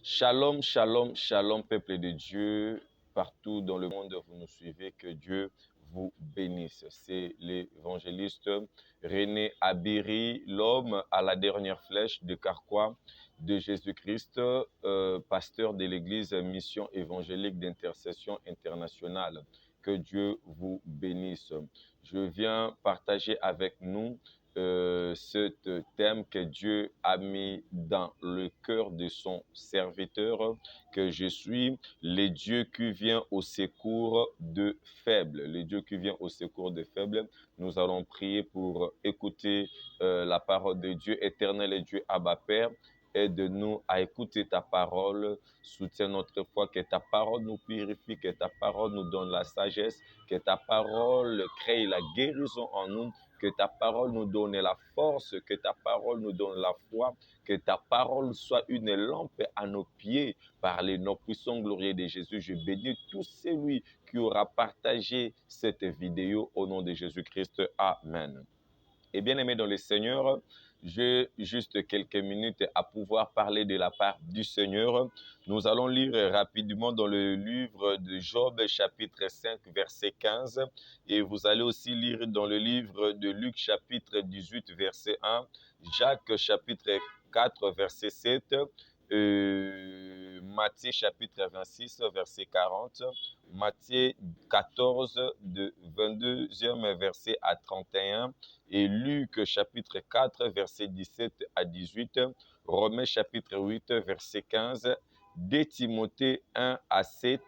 Shalom, shalom, shalom, peuple de Dieu, partout dans le monde, vous nous suivez, que Dieu vous bénisse. C'est l'évangéliste René Abiri, l'homme à la dernière flèche de Carquois de Jésus-Christ, pasteur de l'église Mission évangélique d'intercession internationale. Que Dieu vous bénisse. Je viens partager avec nous ce thème que Dieu a mis dans le cœur de son serviteur, que je suis, le Dieu qui vient au secours de faibles. Le Dieu qui vient au secours de faibles. Nous allons prier pour écouter la parole de Dieu. Éternel et Dieu Abba Père, aide-nous à écouter ta parole, soutiens notre foi, que ta parole nous purifie, que ta parole nous donne la sagesse, que ta parole crée la guérison en nous, que ta parole nous donne la force, que ta parole nous donne la foi, que ta parole soit une lampe à nos pieds par les noms puissants glorieux de Jésus. Je bénis tout celui qui aura partagé cette vidéo au nom de Jésus-Christ. Amen. Et bien aimé dans le Seigneur, j'ai juste quelques minutes à pouvoir parler de la part du Seigneur. Nous allons lire rapidement dans le livre de Job, chapitre 5, verset 15. Et vous allez aussi lire dans le livre de Luc, chapitre 18, verset 1. Jacques, chapitre 4, verset 7. Matthieu, chapitre 26, verset 40. Matthieu 14, de 22e verset à 31. Et Luc chapitre 4, verset 17 à 18, Romains chapitre 8, verset 15, 2 Timothée 1 à 7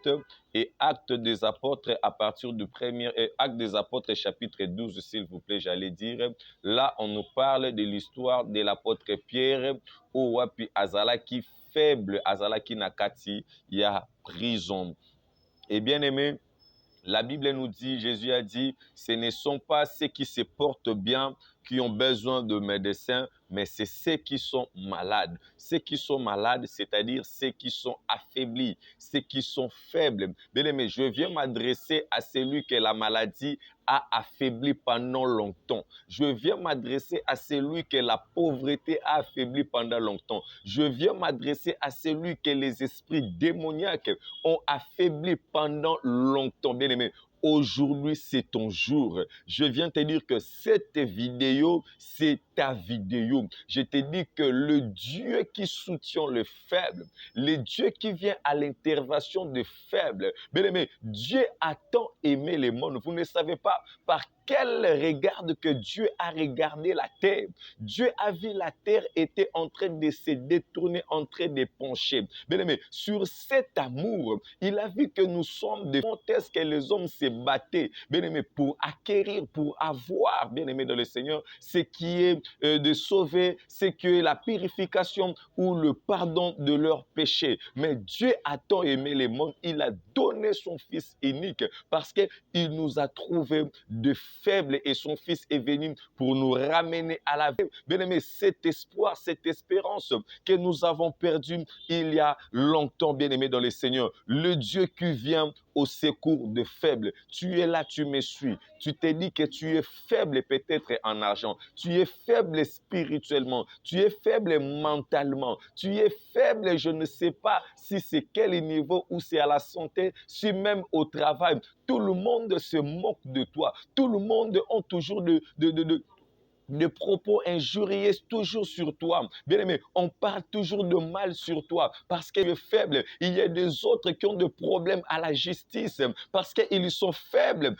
et Actes des Apôtres à partir du premier Actes des Apôtres chapitre 12, s'il vous plaît, j'allais dire. Là, on nous parle de l'histoire de l'apôtre Pierre, où wapi azalaki faible, azalaki nakati, il y a prison. Et bien aimé, la Bible nous dit, Jésus a dit, ce ne sont pas ceux qui se portent bien qui ont besoin de médecins, mais c'est ceux qui sont malades. Ceux qui sont malades, c'est-à-dire ceux qui sont affaiblis, ceux qui sont faibles. Bien aimé, je viens m'adresser à celui que la maladie a affaibli pendant longtemps. Je viens m'adresser à celui que la pauvreté a affaibli pendant longtemps. Je viens m'adresser à celui que les esprits démoniaques ont affaibli pendant longtemps. Bien aimé, aujourd'hui, c'est ton jour. Je viens te dire que cette vidéo, c'est ta vidéo. Je te dis que le Dieu qui soutient le faible, le Dieu qui vient à l'intervention des faibles, bien aimé, Dieu a tant aimé le monde. Vous ne savez pas par quel regard que Dieu a regardé la terre. Dieu a vu la terre était en train de se détourner, en train de pencher. Bien aimé, sur cet amour, il a vu que nous sommes des fontaines que les hommes se battaient, bien aimé, pour acquérir, pour avoir, bien aimé dans le Seigneur, ce qui est de sauver, ce qui est la purification ou le pardon de leurs péchés. Mais Dieu a tant aimé le monde, il a donné son Fils unique parce qu'il nous a trouvés de faibles et son Fils est venu pour nous ramener à la vie. Bien aimé, cet espoir, cette espérance que nous avons perdue il y a longtemps, bien aimé dans le Seigneur, le Dieu qui vient au secours de faibles. Tu es là, tu me suis. Tu te dis que tu es faible peut-être en argent. Tu es faible spirituellement. Tu es faible mentalement. Tu es faible, je ne sais pas si c'est quel niveau ou c'est à la santé, si même au travail. Tout le monde se moque de toi. Tout le monde a toujours de propos injurieux toujours sur toi. Bien aimé, on parle toujours de mal sur toi parce que tu es faible. Il y a des autres qui ont des problèmes à la justice parce qu'ils sont faibles.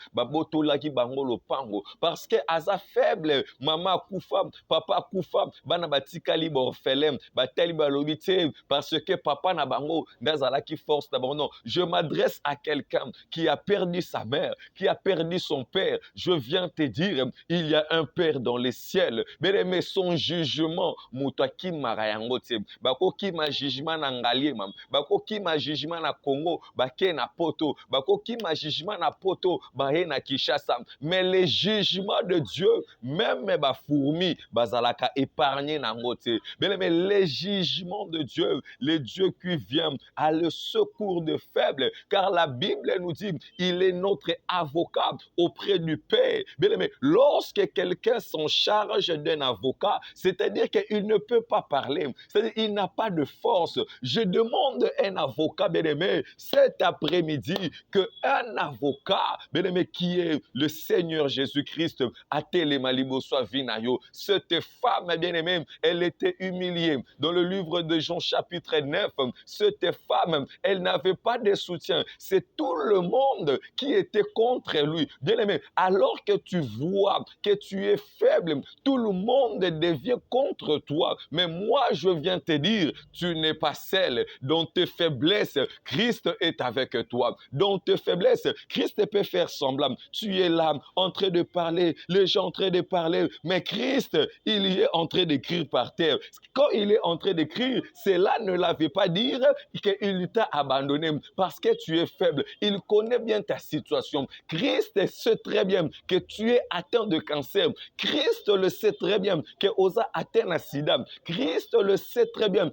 Parce que aza faible, maman kufa, papa kufa, bana batikali orphelin, bateli balobite parce que papa na bango nazala qui force na bango. Non, je m'adresse à quelqu'un qui a perdu sa mère, qui a perdu son père. Je viens te dire, il y a un père dans les ciel. Bien aimé, son jugement, moutaki marayangote. Bako ki ma jugement na ngaliema. Bako ki ma jugement na Congo, bake na poto. Bako ki ma jugement na poto, bahe na Kinshasa. Mais les jugements de Dieu, même ba fourmi, bazalaka épargné na ngote. Bien aimé, les jugements de Dieu, le Dieu qui vient à le secours de faibles, car la Bible nous dit, il est notre avocat auprès du Père. Bien aimé, lorsque quelqu'un s'enchaîne charge d'un avocat, c'est-à-dire qu'il ne peut pas parler, c'est-à-dire qu'il n'a pas de force. Je demande un avocat, bien-aimé, cet après-midi, qu'un avocat, bien-aimé, qui est le Seigneur Jésus-Christ, à Télémalibo soit Vinayo, cette femme, bien-aimée, elle était humiliée. Dans le livre de Jean chapitre 9, cette femme, elle n'avait pas de soutien. C'est tout le monde qui était contre lui. Bien-aimé, alors que tu vois que tu es faible, tout le monde devient contre toi. Mais moi, je viens te dire, tu n'es pas seul. Dans tes faiblesses, Christ est avec toi. Dans tes faiblesses, Christ peut faire semblant. Tu es là, en train de parler, les gens en train de parler, mais Christ, il est en train d'écrire par terre. Quand il est en train d'écrire, cela ne l'avait pas dire qu'il t'a abandonné parce que tu es faible. Il connaît bien ta situation. Christ sait très bien que tu es atteint de cancer. Christ le sait très bien que osa atteint un sida. Christ le sait très bien.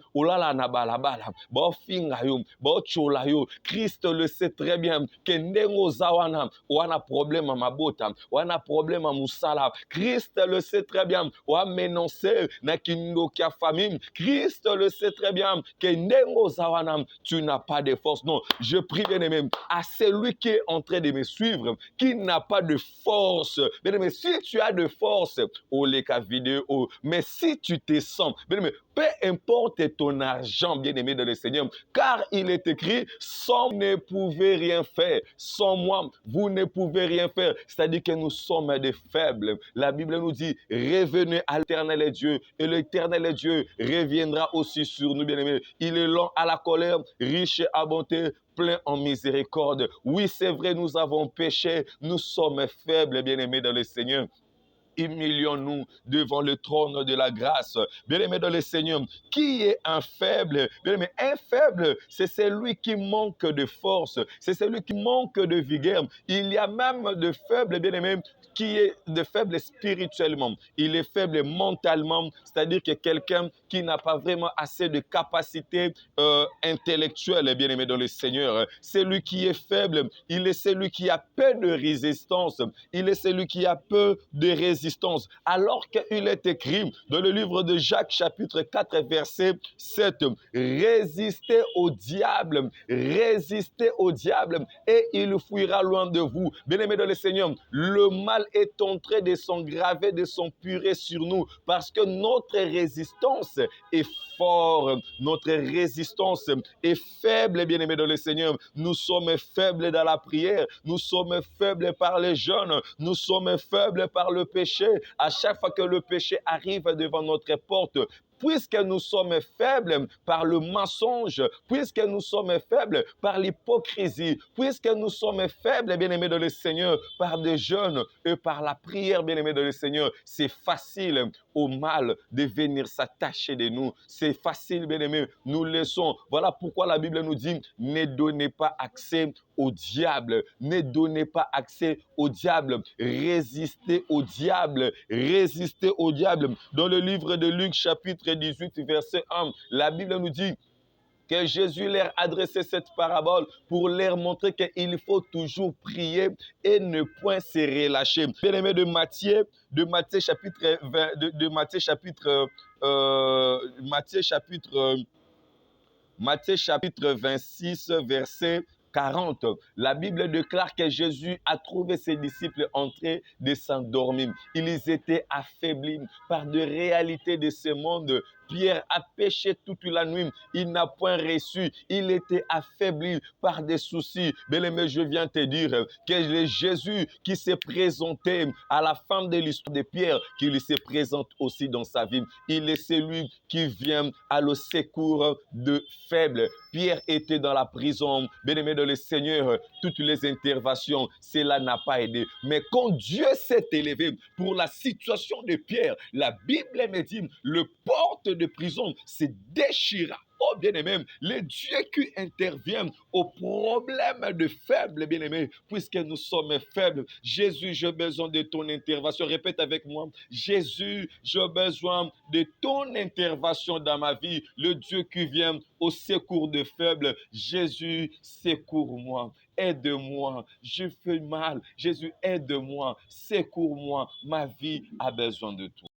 Christ le sait très bien que ndengo zawana wana problème à mabota, wana problème à musala. Christ le sait très bien. Wa menoncer na kindo kia famille. Christ le sait très bien que ndengo zawana tu n'as pas de force. Non, je prie bien aimé à celui qui est en train de me suivre, qui n'a pas de force. Bien aimé, si tu as de force, oh les cas vidéo, mais si tu te sens, bien aimé, peu importe ton argent, bien aimé de le Seigneur, car il est écrit, sans ne pouvez rien faire. Sans moi, vous ne pouvez rien faire. C'est-à-dire que nous sommes des faibles. La Bible nous dit, revenez à l'éternel Dieu, et l'éternel Dieu reviendra aussi sur nous, bien aimés. Il est lent à la colère, riche à bonté, plein en miséricorde. Oui, c'est vrai, nous avons péché, nous sommes faibles, bien aimés dans le Seigneur. Humilions-nous devant le trône de la grâce. Bien-aimé dans le Seigneur, qui est un faible? Bien-aimé, un faible, c'est celui qui manque de force, c'est celui qui manque de vigueur. Il y a même de faibles, bien-aimé, qui est de faible spirituellement. Il est faible mentalement, c'est-à-dire que quelqu'un qui n'a pas vraiment assez de capacité intellectuelle, bien-aimé dans le Seigneur. Celui qui est faible, il est celui qui a peu de résistance. Il est celui qui a peu de résistance. Alors qu'il est écrit dans le livre de Jacques chapitre 4 verset 7, résistez au diable et il fuira loin de vous. Bien-aimé dans le Seigneur, le mal est en train de s'engraver, de s'empurer sur nous parce que notre résistance est forte, notre résistance est faible, bien-aimé dans le Seigneur. Nous sommes faibles dans la prière, nous sommes faibles par les jeûnes, nous sommes faibles par le péché. À chaque fois que le péché arrive devant notre porte, puisque nous sommes faibles par le mensonge, puisque nous sommes faibles par l'hypocrisie, puisque nous sommes faibles, bien-aimés de le Seigneur, par des jeûnes et par la prière, bien-aimés de le Seigneur, c'est facile au mal de venir s'attacher de nous. C'est facile, bien-aimés, nous laissons. Voilà pourquoi la Bible nous dit, ne donnez pas accès au diable, ne donnez pas accès au diable, résistez au diable, résistez au diable. Dans le livre de Luc chapitre 18 verset 1, la Bible nous dit que Jésus leur adressait cette parabole pour leur montrer qu'il faut toujours prier et ne point se relâcher. Bien-aimé de Matthieu chapitre 20, Matthieu chapitre 26 verset 40. La Bible déclare que Jésus a trouvé ses disciples en train de s'endormir. Ils étaient affaiblis par des réalités de ce monde. Pierre a péché toute la nuit. Il n'a point reçu. Il était affaibli par des soucis. Bien-aimé, je viens te dire que le Jésus qui s'est présenté à la fin de l'histoire de Pierre, qu'il se présente aussi dans sa vie. Il est celui qui vient à le secours de faibles. Pierre était dans la prison. Bien-aimé dans le Seigneur, toutes les interventions, cela n'a pas aidé. Mais quand Dieu s'est élevé pour la situation de Pierre, la Bible me dit, le porte de prison se déchira. Oh, bien-aimé, le Dieu qui intervient au problème de faible, bien-aimé, puisque nous sommes faibles. Jésus, j'ai besoin de ton intervention. Répète avec moi. Jésus, j'ai besoin de ton intervention dans ma vie. Le Dieu qui vient au secours de faibles. Jésus, secours-moi. Aide-moi, je fais mal. Jésus, aide-moi, secours-moi. Ma vie a besoin de toi.